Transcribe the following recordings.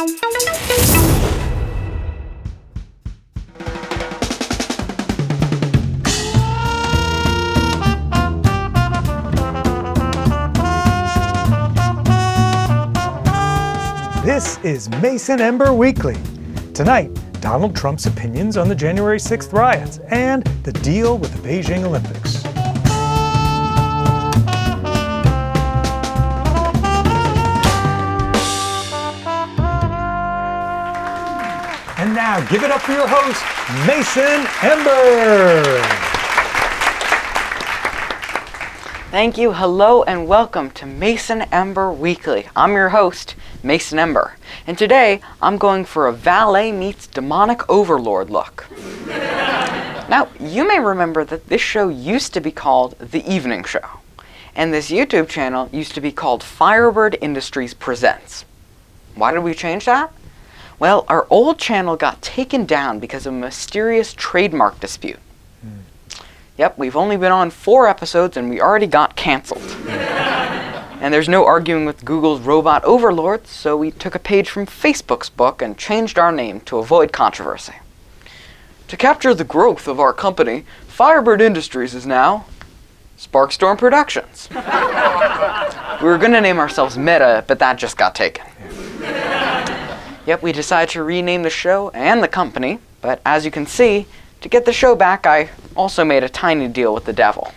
This is Mason Ember Weekly. Tonight, Donald Trump's opinions on the January 6th riots and the deal with the Beijing Olympics. And now, give it up for your host, Mason Ember. Thank you, hello, and welcome to Mason Ember Weekly. I'm your host, Mason Ember, and today I'm going for a valet meets demonic overlord look. Now, you may remember that this show used to be called The Evening Show, and this YouTube channel used to be called Firebird Industries Presents. Why did we change that? Well, our old channel got taken down because of a mysterious trademark dispute. Yep, we've only been on 4 episodes and we already got canceled. And there's no arguing with Google's robot overlords, so we took a page from Facebook's book and changed our name to avoid controversy. To capture the growth of our company, Firebird Industries is now Sparkstorm Productions. We were going to name ourselves Meta, but that just got taken. Yep, we decided to rename the show and the company, but as you can see, to get the show back, I also made a tiny deal with the devil.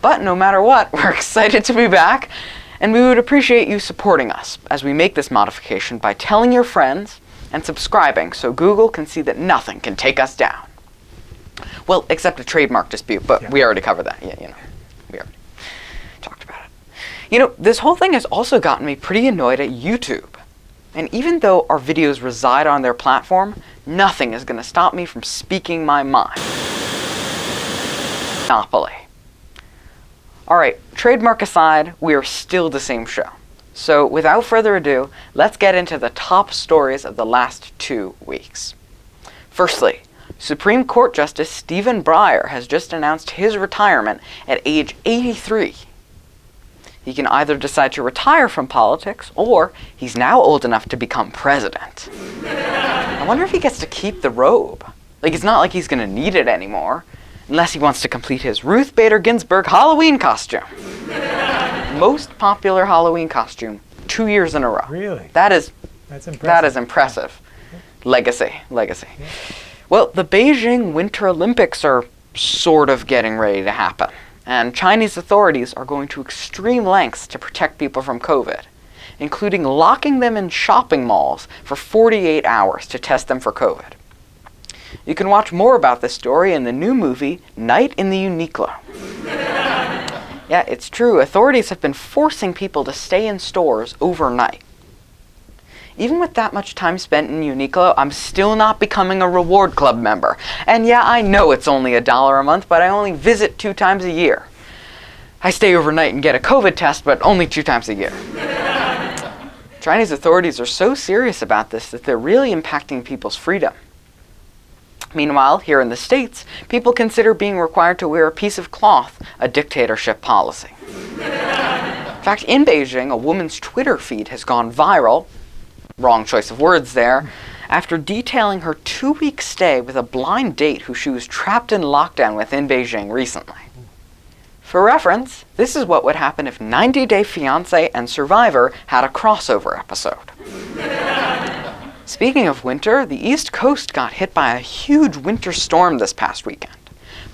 But no matter what, we're excited to be back, and we would appreciate you supporting us as we make this modification by telling your friends and subscribing so Google can see that nothing can take us down. Well, except a trademark dispute, but we already covered that. Yeah, we already talked about it. This whole thing has also gotten me pretty annoyed at YouTube. And even though our videos reside on their platform, nothing is going to stop me from speaking my mind. Monopoly. Alright, trademark aside, we are still the same show. So without further ado, let's get into the top stories of the last 2 weeks. Firstly, Supreme Court Justice Stephen Breyer has just announced his retirement at age 83. He can either decide to retire from politics, or he's now old enough to become president. I wonder if he gets to keep the robe. It's not like he's going to need it anymore, unless he wants to complete his Ruth Bader Ginsburg Halloween costume. Most popular Halloween costume, 2 years in a row. Really? That's impressive. That is impressive. Legacy. Yeah. Well, the Beijing Winter Olympics are sort of getting ready to happen. And Chinese authorities are going to extreme lengths to protect people from COVID, including locking them in shopping malls for 48 hours to test them for COVID. You can watch more about this story in the new movie, Night in the Uniqlo. Yeah, it's true. Authorities have been forcing people to stay in stores overnight. Even with that much time spent in Uniqlo, I'm still not becoming a reward club member. And yeah, I know it's only $1 a month, but I only visit 2 times a year. I stay overnight and get a COVID test, but only 2 times a year. Chinese authorities are so serious about this that they're really impacting people's freedom. Meanwhile, here in the States, people consider being required to wear a piece of cloth a dictatorship policy. In fact, in Beijing, a woman's Twitter feed has gone viral, wrong choice of words there, after detailing her 2-week stay with a blind date who she was trapped in lockdown with in Beijing recently. For reference, this is what would happen if 90 Day Fiancé and Survivor had a crossover episode. Speaking of winter, the East Coast got hit by a huge winter storm this past weekend.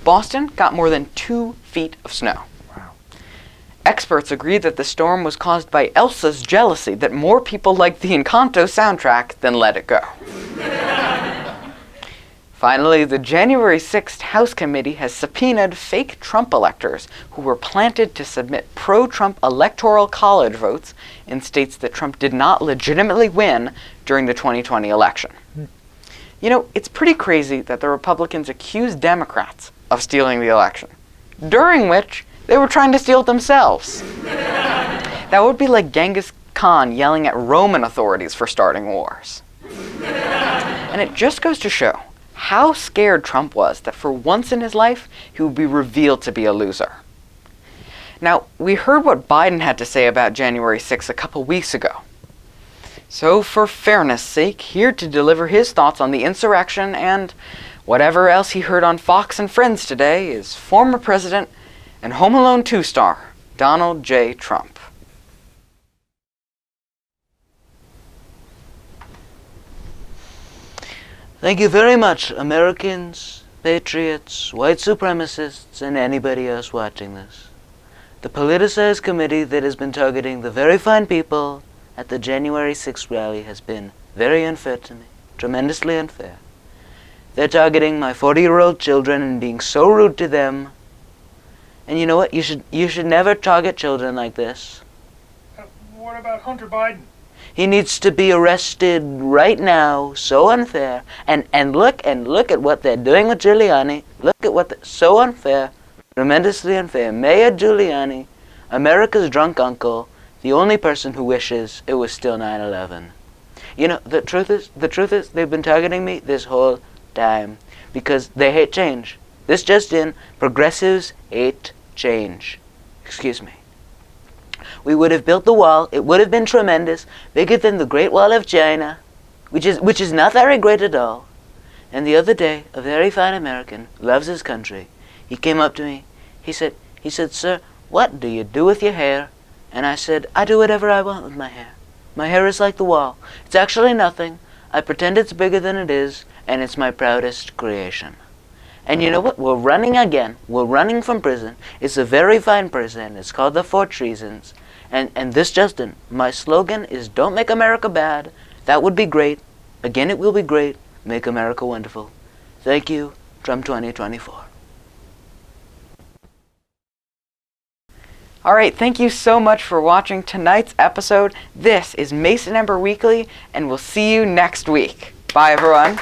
Boston got more than 2 feet of snow. Experts agreed that the storm was caused by Elsa's jealousy that more people liked the Encanto soundtrack than Let It Go. Finally, the January 6th House Committee has subpoenaed fake Trump electors who were planted to submit pro-Trump electoral college votes in states that Trump did not legitimately win during the 2020 election. It's pretty crazy that the Republicans accused Democrats of stealing the election, during which they were trying to steal it themselves. That would be like Genghis Khan yelling at Roman authorities for starting wars. And it just goes to show how scared Trump was that for once in his life, he would be revealed to be a loser. Now, we heard what Biden had to say about January 6th a couple weeks ago. So, for fairness' sake, here to deliver his thoughts on the insurrection and whatever else he heard on Fox and Friends today is former President and Home Alone 2 star, Donald J. Trump. Thank you very much, Americans, patriots, white supremacists, and anybody else watching this. The politicized committee that has been targeting the very fine people at the January 6th rally has been very unfair to me, tremendously unfair. They're targeting my 40-year-old children and being so rude to them. And you know what? You should never target children like this. What about Hunter Biden? He needs to be arrested right now. So unfair. And look at what they're doing with Giuliani. Look at what so unfair, tremendously unfair. Mayor Giuliani, America's drunk uncle, the only person who wishes it was still 9/11. You know, the truth is they've been targeting me this whole time because they hate change. This just in, progressives hate change. Excuse me. We would have built the wall. It would have been tremendous, bigger than the Great Wall of China, which is not very great at all. And the other day, a very fine American, loves his country. He came up to me. He said, "Sir, what do you do with your hair?" And I said, "I do whatever I want with my hair. My hair is like the wall. It's actually nothing. I pretend it's bigger than it is, and it's my proudest creation." And you know what? We're running again. We're running from prison. It's a very fine prison. It's called the Four Treasons. And this Justin, my slogan is don't make America bad. That would be great. Again, it will be great. Make America wonderful. Thank you, Trump 2024. Alright, thank you so much for watching tonight's episode. This is Mason Ember Weekly, and we'll see you next week. Bye, everyone.